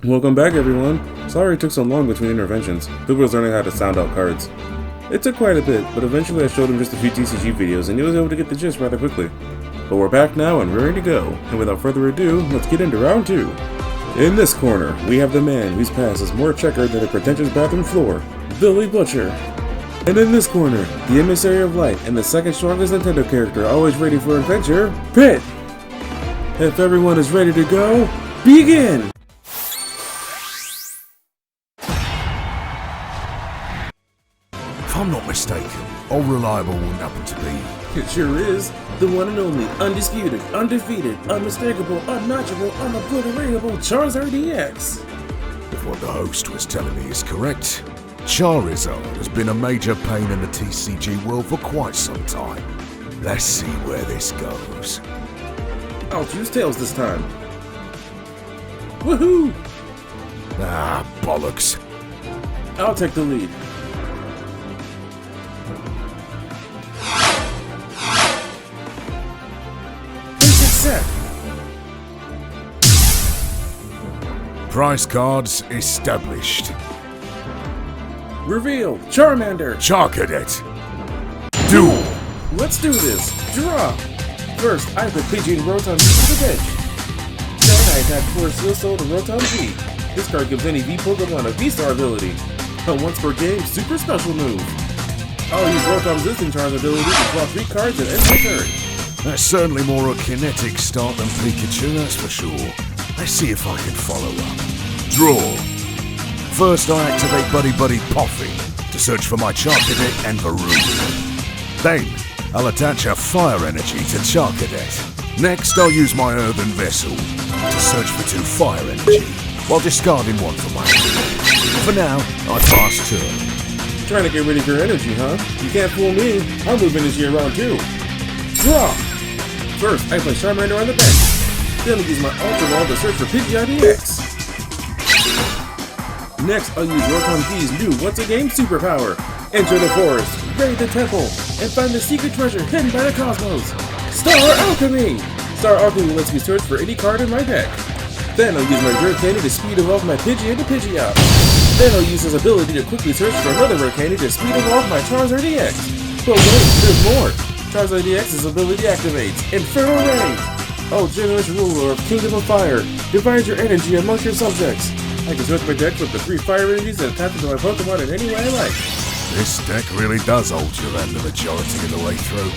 Welcome back, everyone. Sorry it took so long between interventions. Luke was learning how to sound out cards. It took quite a bit, but eventually I showed him just a few TCG videos and he was able to get the gist rather quickly. But we're back now and ready to go, and without further ado, let's get into round 2. In this corner, we have the man whose past is more checkered than a pretentious bathroom floor, Billy Butcher. And in this corner, the emissary of light and the second strongest Nintendo character always ready for adventure, Pit! If everyone is ready to go, begin! If I'm not mistaken, all reliable wouldn't happen to be. It sure is. The one and only, undisputed, undefeated, unmistakable, unmatchable, unobliteratable Charizard EX. If what the host was telling me is correct, Charizard has been a major pain in the TCG world for quite some time. Let's see where this goes. I'll choose tails this time. Woohoo! Ah, bollocks. I'll take the lead. Set. Price cards established. Reveal Charmander. Charcadet. Duel. Let's do this. Draw. First, I put Pidgey and Rotom to the bench. Then I attack for Steel Soul to Rotom V. This card gives any V Pokemon a V-Star ability. A once per game super special move. I'll use Rotom's Existing Charge ability to draw 3 cards and end my turn. That's certainly more a kinetic start than Pikachu, that's for sure. Let's see if I can follow up. Draw. First I activate Buddy Buddy Poffy to search for my Charcadet and Varoom. Then I'll attach a Fire Energy to Charcadet. Next I'll use my Earthen Vessel to search for 2 Fire Energy, while discarding 1 for my own. For now, I pass turn. Trying to get rid of your energy, huh? You can't fool me. I'm moving this year round 2. Draw! First, I play Charmander on the bench. Then I'll use my Ultra Ball to search for Pidgeot EX. Next, I'll use Rotom V's new once-a-game superpower. Enter the forest, raid the temple, and find the secret treasure hidden by the cosmos. Star Alchemy! Star Alchemy lets me search for any card in my deck. Then I'll use my Rare Candy to speed evolve my Pidgey into Pidgeot. Then I'll use his ability to quickly search for another Rare Candy to speed evolve my Charizard EX. But wait, there's more! Charizard EX's ability activates Infernal Raid! Oh, generous ruler of Kingdom of Fire, divide your energy amongst your subjects. I can search my deck with the 3 fire energies and attach them to my Pokemon in any way I like. This deck really does hold your hand the majority of the way through.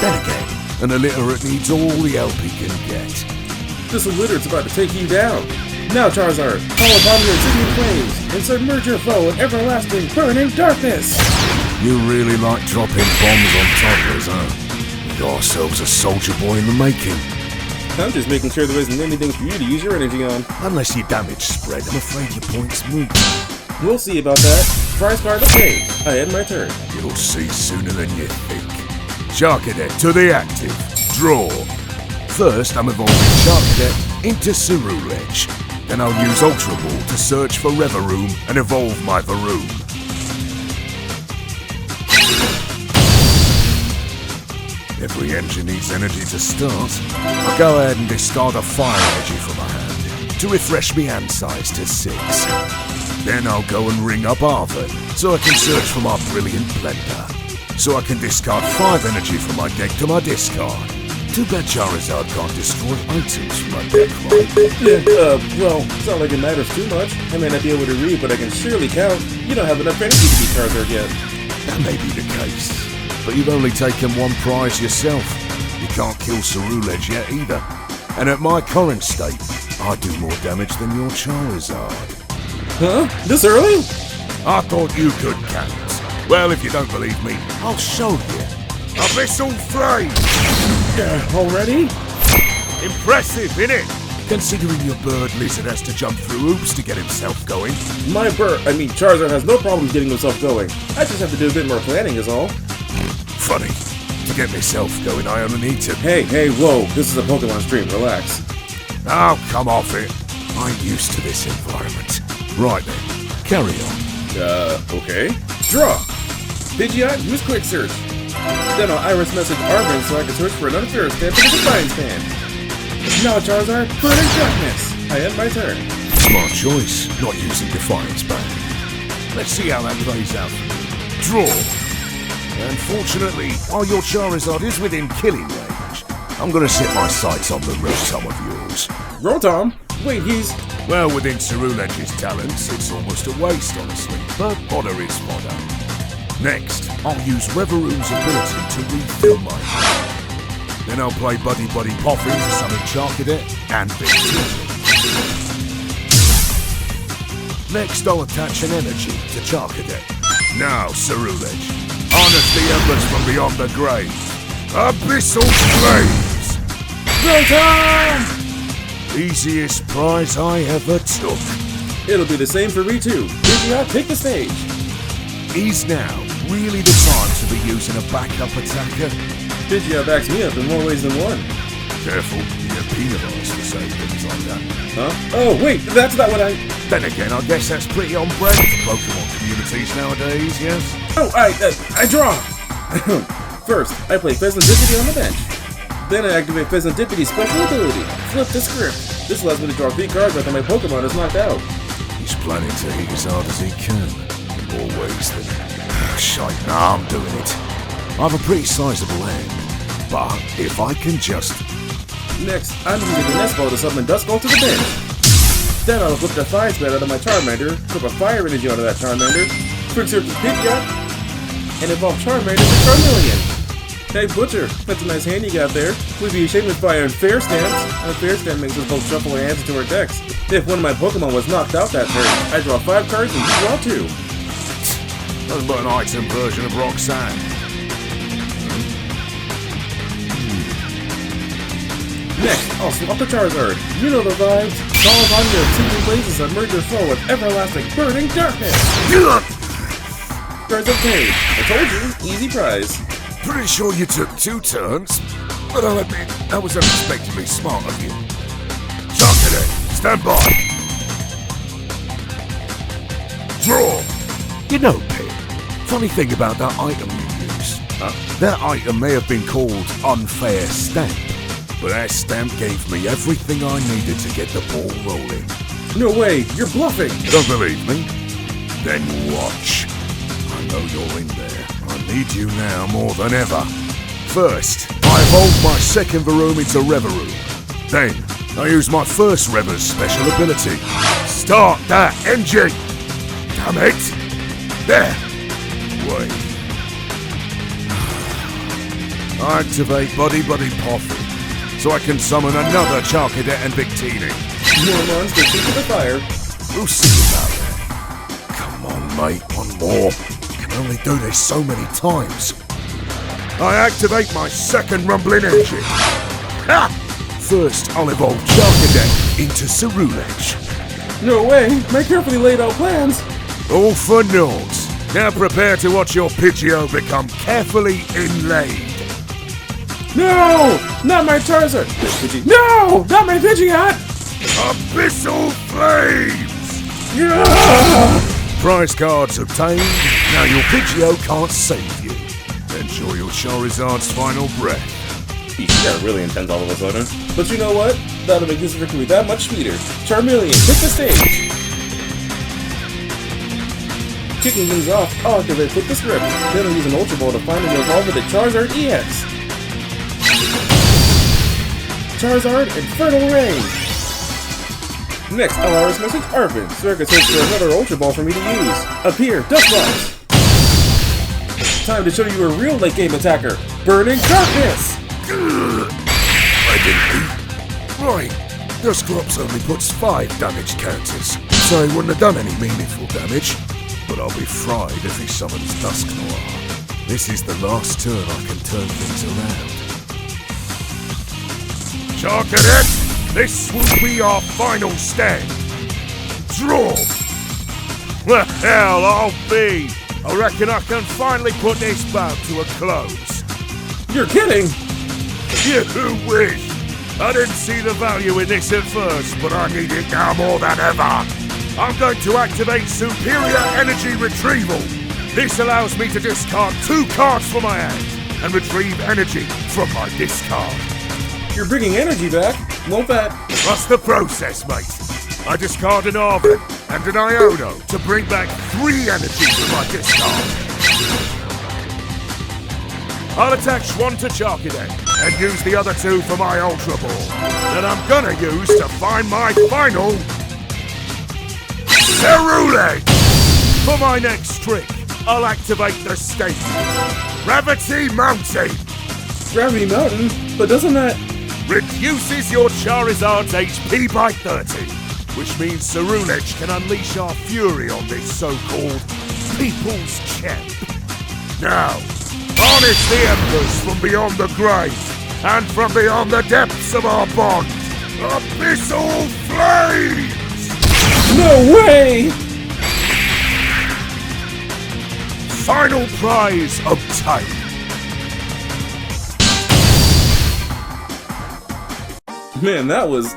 Then again, an illiterate needs all the help he can get. This illiterate's about to take you down. Now, Charizard, call upon your insignificant flames and submerge your foe in everlasting burning darkness! You really like dropping bombs on toddlers, huh? We got ourselves a soldier boy in the making. I'm just making sure there isn't anything for you to use your energy on. Unless you damage spread, I'm afraid your point's moot. We'll see about that. Prize card obtained. I end my turn. You'll see sooner than you think. Charcadet to the active. Draw. First, I'm evolving Charcadet into Ceruledge. Then I'll use Ultra Ball to search for Reveroom and evolve my Varoom. Every engine needs energy to start. I'll go ahead and discard a Fire Energy from my hand to refresh my hand size to 6. Then I'll go and ring up Arvin so I can search for my Brilliant Blender. So I can discard 5 energy from my deck to my discard. Too bad Charizard can't destroy items from my deck, right? Yeah, well, it's not like it matters too much. I may not be able to read, but I can surely count. You don't have enough energy to beat Charizard yet. That may be the case. But you've only taken 1 prize yourself. You can't kill Ceruledge yet either. And at my current state, I do more damage than your Charizard. Huh? This early? I thought you could count. Well, if you don't believe me, I'll show you. Abyssal Flame! Already? Impressive, innit? Considering your bird lizard has to jump through hoops to get himself going. Charizard has no problems getting himself going. I just have to do a bit more planning is all. Funny. To get myself going, I only need to... Hey, whoa. This is a Pokemon stream. Relax. Oh, come off it. I'm used to this environment. Right then, carry on. Okay. Draw. Pidgeot, use Quick Search. Then I'll Iris message Arvin so I can search for an unfair stamp in the Defiance Stand. Now, Charizard, burning darkness. I end my turn. Smart choice, not using Defiance back. Let's see how that plays out for you. Draw. Unfortunately, while your Charizard is within killing range, I'm gonna set my sights on the Rotom of yours. Rotom? Wait, he's... Well, within Ceruledge's talents, it's almost a waste, honestly, but fodder is fodder. Next, I'll use Reveroom's ability to refill my hand. Then I'll play Buddy Buddy Poffin to summon Charcadet and Big T. Next, I'll attach an energy to Charcadet. Now, Ceruledge, harness the embers from beyond the grave. Abyssal Flames! Rotom! Easiest prize I ever took. It'll be the same for me too. Pidgeot, take the stage. Is now really the time to be using a backup attacker? Pidgeot backs me up in more ways than one. Careful, you get penalised for saying things like that. Huh? Oh, wait, that's not what I... Then again, I guess that's pretty on brand for Pokemon communities nowadays, yes? Oh, I draw! First, I play Pheasantipity on the bench. Then I activate Pheasantipity special ability. Flip the script. This allows me to draw 3 cards after my Pokemon is knocked out. He's planning to hit as hard as he can. In more ways than... Shite, nah, I'm doing it. I have a pretty sizable hand. But if I can just... Next, I'm using the Nest Ball to summon Duskull to the bench. Then I'll flip the Fire Spell out of my Charmander, flip a Fire Energy onto that Charmander, Quick Search the Pidgeot, and evolve Charmander to Charmeleon. Hey Butcher, that's a nice hand you got there. We'd be ashamed if by unfair stance. Unfair stance makes us both shuffle our hands into our decks. If one of my Pokemon was knocked out that turn, I draw 5 cards and you draw 2. Nothing but an item version of Roxanne. Next, I'll swap the Charizard. You know the vibes. Call upon your Tinker Blaze to submerge your foe with everlasting burning darkness. Cards obtained. I told you, easy prize. Pretty sure you took 2 turns, but I'll admit, that was unexpectedly smart of you. Charcadet, stand by. Draw. You know, Pip, funny thing about that item you used. That item may have been called Unfair Stamp, but that stamp gave me everything I needed to get the ball rolling. No way, you're bluffing. Don't believe me? Then watch. I know you're in there. I need you now more than ever. First, I evolved my second Varoom into Reveroom. Then, I use my first Rever's special ability. Start that engine! Damn it! There! Wait. I activate Buddy Buddy Poffin, so I can summon another Charcadet and Victini. More monsters to the fire. We'll see about that. Come on, mate, one more. Only do this so many times. I activate my second rumbling engine. Ha! First, I'll evolve Charcadet into Ceruledge. No way, my carefully laid out plans. All for naught. Now prepare to watch your Pidgeot become carefully inlaid. No! Not my Charizard! No! Not my Pidgeot! Abyssal Flames! Yeah! Prize cards obtained. Now your Pidgeot can't save you. Enjoy your Charizard's final breath. He got really intense all of a sudden. But you know what? That'll make this victory that much sweeter. Charmeleon, take the stage! Kicking things off, I'll activate Flip the Script. Then I'll use an Ultra Ball to finally evolve with the Charizard EX. Charizard, Infernal Rain! Next, I'll Iris message Arvin, so I can search for another Ultra Ball for me to use. Appear, Dustbox! Time to show you a real late game attacker, Burning Darkness! I didn't eat. Right, Dusclops only puts 5 damage counters, so he wouldn't have done any meaningful damage. But I'll be fried if he summons Dusknoir. This is the last turn I can turn things around. Charcadet, this will be our final stand. Draw! Well, I'll be. I reckon I can finally put this bout to a close. You're kidding! You wish! I didn't see the value in this at first, but I need it now more than ever. I'm going to activate Superior Energy Retrieval. This allows me to discard 2 cards from my hand and retrieve energy from my discard. You're bringing energy back? Won't that? Trust the process, mate. I discard an Arven and an Iono to bring back 3 energy from my discard. I'll attach one to Charcadet and use the other 2 for my Ultra Ball that I'm gonna use to find my final Ceruledge! For my next trick, I'll activate the state. Gravity Mountain! Gravity Mountain? But doesn't that... Reduces your Charizard's HP by 30, which means Ceruledge can unleash our fury on this so-called People's Champ. Now, harness the embers from beyond the grave, and from beyond the depths of our bond. Abyssal Flames! No way! Final prize obtained. Man, that was...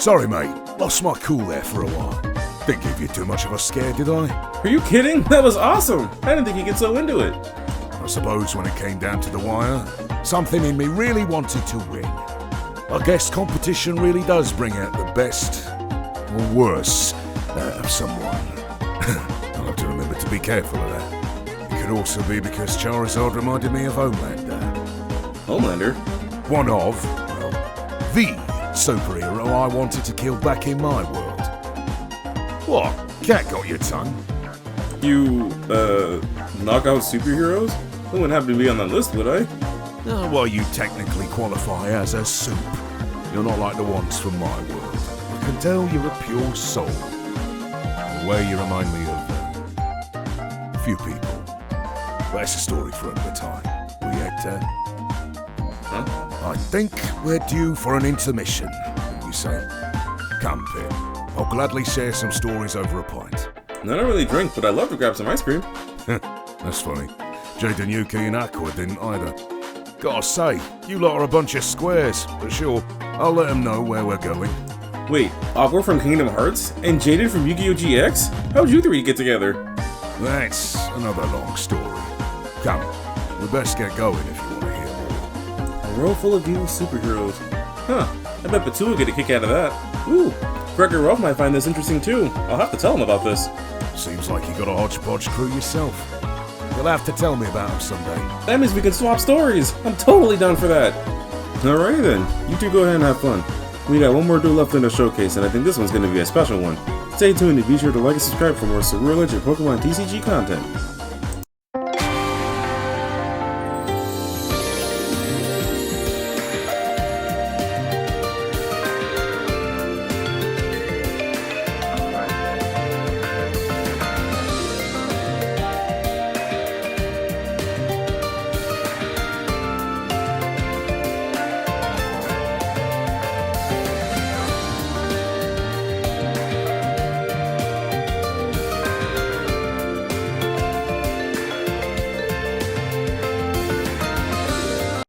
Sorry, mate. Lost my cool there for a while. Didn't give you too much of a scare, did I? Are you kidding? That was awesome! I didn't think you'd get so into it. I suppose when it came down to the wire, something in me really wanted to win. I guess competition really does bring out the best, or worse, of someone. I'll have to remember to be careful of that. It could also be because Charizard reminded me of Homelander. Homelander? One of, well, the superhero I wanted to kill back in my world. What? Cat got your tongue? You, knock out superheroes? I wouldn't happen to be on that list, would I? Well, you technically qualify as a soup. You're not like the ones from my world. I can tell you're a pure soul. The way you remind me of a few people. But that's a story for another time. We Hector? Huh? I think we're due for an intermission, you say? Come, Pip. I'll gladly share some stories over a pint. I don't really drink, but I'd love to grab some ice cream. That's funny. Jaden, Yuki, and Aqua didn't either. Gotta say, you lot are a bunch of squares, but sure, I'll let them know where we're going. Wait, Aqua from Kingdom Hearts? And Jaden from Yu-Gi-Oh! GX? How'd you 3 get together? That's another long story. Come, we best get going if you want to hear more. A world full of evil superheroes. Huh, I bet Batu will get a kick out of that. Ooh, Gregor Rolf might find this interesting too. I'll have to tell him about this. Seems like you got a hodgepodge crew yourself. You'll have to tell me about him someday. That means we can swap stories. I'm totally down for that. Alrighty then, you 2 go ahead and have fun. We got one more duel left in the showcase, and I think this one's going to be a special one. Stay tuned and be sure to like and subscribe for more Ceruledge and Pokemon TCG content.